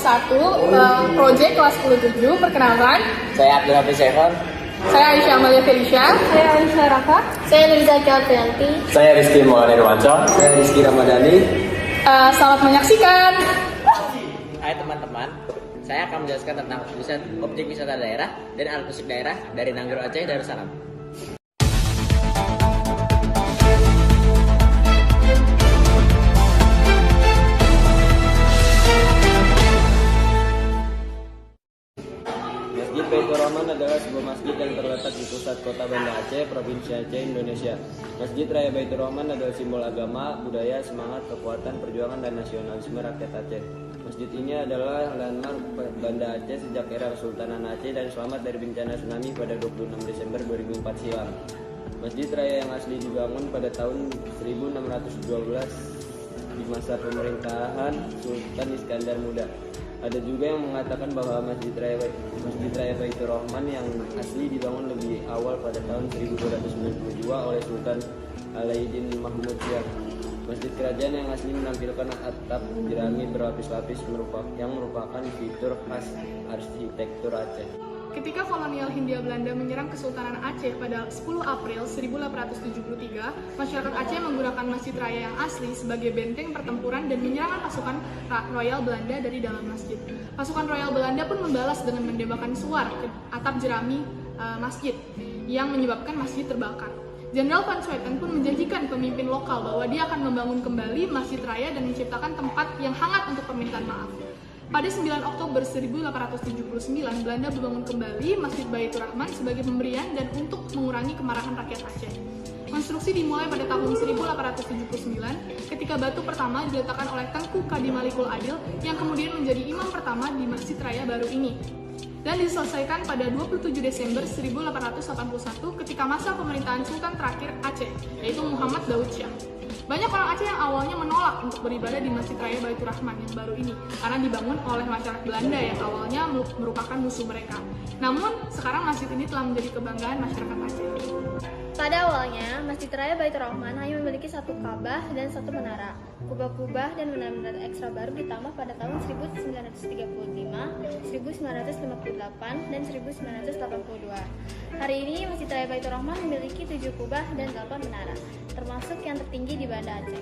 Proyek kelas 10-7. Perkenalkan, Saya Abdul Hafiz Sehon. saya Aisyah Amalia Felisha. Saya Aisyah Raka. Saya Nurza Kiafianti. Saya Rizky Maulana Irwansyah. Saya Rizky Ramadhani. Selamat menyaksikan. Hai teman-teman, saya akan menjelaskan tentang objek wisata daerah dan alat musik daerah dari Nanggro Aceh Darussalam. Masjid Baitur Rahman adalah sebuah masjid yang terletak di pusat kota Banda Aceh, Provinsi Aceh, Indonesia. Masjid Raya Baitur Rahman adalah simbol agama, budaya, semangat, kekuatan, perjuangan, dan nasionalisme rakyat Aceh. Masjid ini adalah landmark Banda Aceh sejak era Kesultanan Aceh dan selamat dari bencana tsunami pada 26 Desember 2004 silam. Masjid Raya yang asli dibangun pada tahun 1612 di masa pemerintahan Sultan Iskandar Muda. Ada juga yang mengatakan bahwa Masjid Raya Baitur Rahman yang asli dibangun lebih awal pada tahun 1292 oleh Sultan Alauddin Mahmud Shah. Masjid kerajaan yang asli menampilkan atap jerami berlapis-lapis yang merupakan fitur khas arsitektur Aceh. Ketika kolonial Hindia Belanda menyerang Kesultanan Aceh pada 10 April 1873, masyarakat Aceh menggunakan Masjid Raya yang asli sebagai benteng pertempuran dan menyerang pasukan Royal Belanda dari dalam masjid. Pasukan Royal Belanda pun membalas dengan menembakkan suar ke atap jerami masjid yang menyebabkan masjid terbakar. Jenderal Van Swieten pun menjanjikan pemimpin lokal bahwa dia akan membangun kembali Masjid Raya dan menciptakan tempat yang hangat untuk permintaan maaf. Pada 9 Oktober 1879, Belanda membangun kembali Masjid Baitur Rahman sebagai pemberian dan untuk mengurangi kemarahan rakyat Aceh. Konstruksi dimulai pada tahun 1879 ketika batu pertama diletakkan oleh Tengku Kadi Malikul Adil yang kemudian menjadi imam pertama di Masjid Raya baru ini. Dan diselesaikan pada 27 Desember 1881 ketika masa pemerintahan Sultan terakhir Aceh, yaitu Muhammad Daud Shah. Banyak orang Aceh yang awalnya menolak untuk beribadah di Masjid Raya Baitur Rahman yang baru ini karena dibangun oleh masyarakat Belanda yang awalnya merupakan musuh mereka. Namun, sekarang masjid ini telah menjadi kebanggaan masyarakat Aceh. Pada awalnya, Masjid Raya Baitur Rahman hanya memiliki satu Ka'bah dan satu menara. Kubah-kubah dan menara-menara ekstra baru ditambah pada tahun 1935, 1958, dan 1982. Hari ini, Masjid Raya Baitur Rahman memiliki 7 kubah dan 8 menara, termasuk yang tertinggi di Banda Aceh.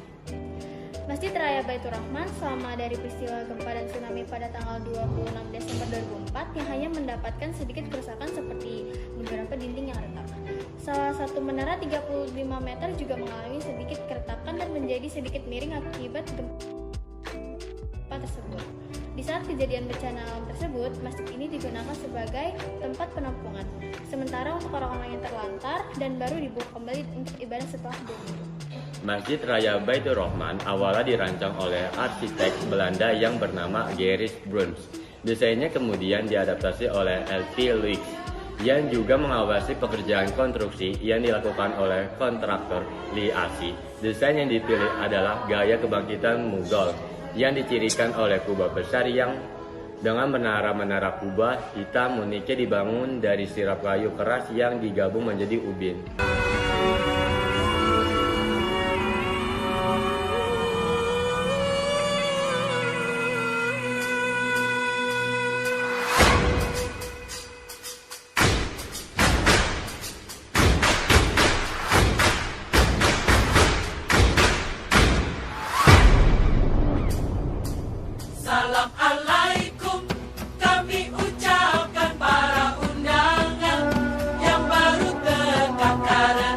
Masjid Raya Baitur Rahman selama dari peristiwa gempa dan tsunami pada tanggal 26 Desember 2004 yang hanya mendapatkan sedikit kerusakan seperti beberapa dinding yang retak. Salah satu menara 35 meter juga mengalami sedikit keretakan dan menjadi sedikit miring akibat gempa tersebut. Di saat kejadian bencana alam tersebut, masjid ini digunakan sebagai tempat penampungan. Sementara untuk orang-orang yang terlantar dan baru dibuka kembali untuk ibadah setelah 2 minggu. Masjid Raya Baitur Rahman awalnya dirancang oleh arsitek Belanda yang bernama Gerrit Bruns. Desainnya kemudian diadaptasi oleh L.T. Luiks yang juga mengawasi pekerjaan konstruksi yang dilakukan oleh kontraktor Lee Asi. Desain yang dipilih adalah gaya kebangkitan Mughal yang dicirikan oleh kubah besar yang dengan menara-menara kubah hitam uniknya dibangun dari sirap kayu keras yang digabung menjadi ubin. Salam alaikum kami ucapkan para undangan yang baru tegak karena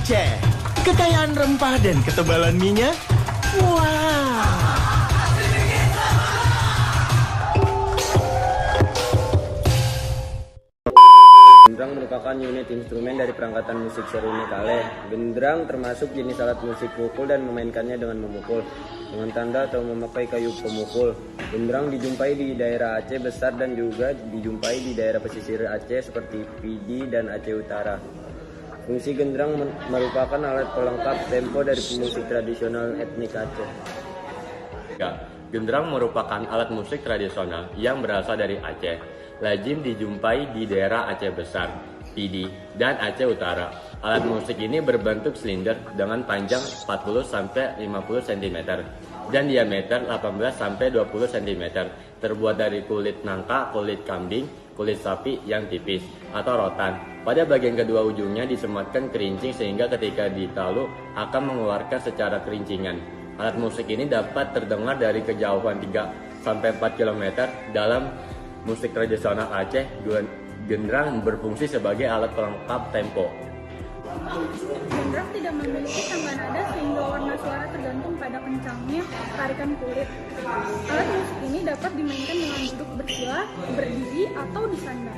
Aceh. Kekayaan rempah dan ketebalan mie-nya. Wow. Gendrang merupakan unit instrumen dari perangkatan musik seruni kaleh. Gendrang termasuk jenis alat musik pukul dan memainkannya dengan memukul dengan tanda atau memakai kayu pemukul. Gendrang dijumpai di daerah Aceh Besar dan juga dijumpai di daerah pesisir Aceh seperti Pidi dan Aceh Utara. Fungsi gendrang merupakan alat pelengkap tempo dari musik tradisional etnik Aceh. Gendrang merupakan alat musik tradisional yang berasal dari Aceh. Lazim dijumpai di daerah Aceh Besar, Pidi, dan Aceh Utara. Alat musik ini berbentuk silinder dengan panjang 40-50 cm dan diameter 18-20 cm. Terbuat dari kulit nangka, kulit kambing, kulit sapi yang tipis atau rotan. Pada bagian kedua ujungnya disematkan kerincing sehingga ketika ditalu akan mengeluarkan secara kerincingan. Alat musik ini dapat terdengar dari kejauhan 3-4 km. Dalam musik tradisional Aceh, gendrang berfungsi sebagai alat pelengkap tempo. Gendrang tidak memiliki tangga nada sehingga warna suara tergantung pada kencangnya tarikan kulit. Alat musik ini dapat dimainkan dengan duduk bersila, berdiri, atau disandar.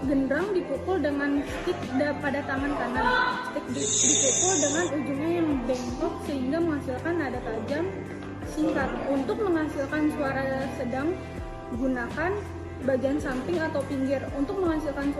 Gendrang dipukul dengan stick pada tangan kanan. Stick dipukul dengan ujungnya yang bengkok sehingga menghasilkan nada tajam singkat. Untuk menghasilkan suara sedang, gunakan bagian samping atau pinggir. Untuk menghasilkan suara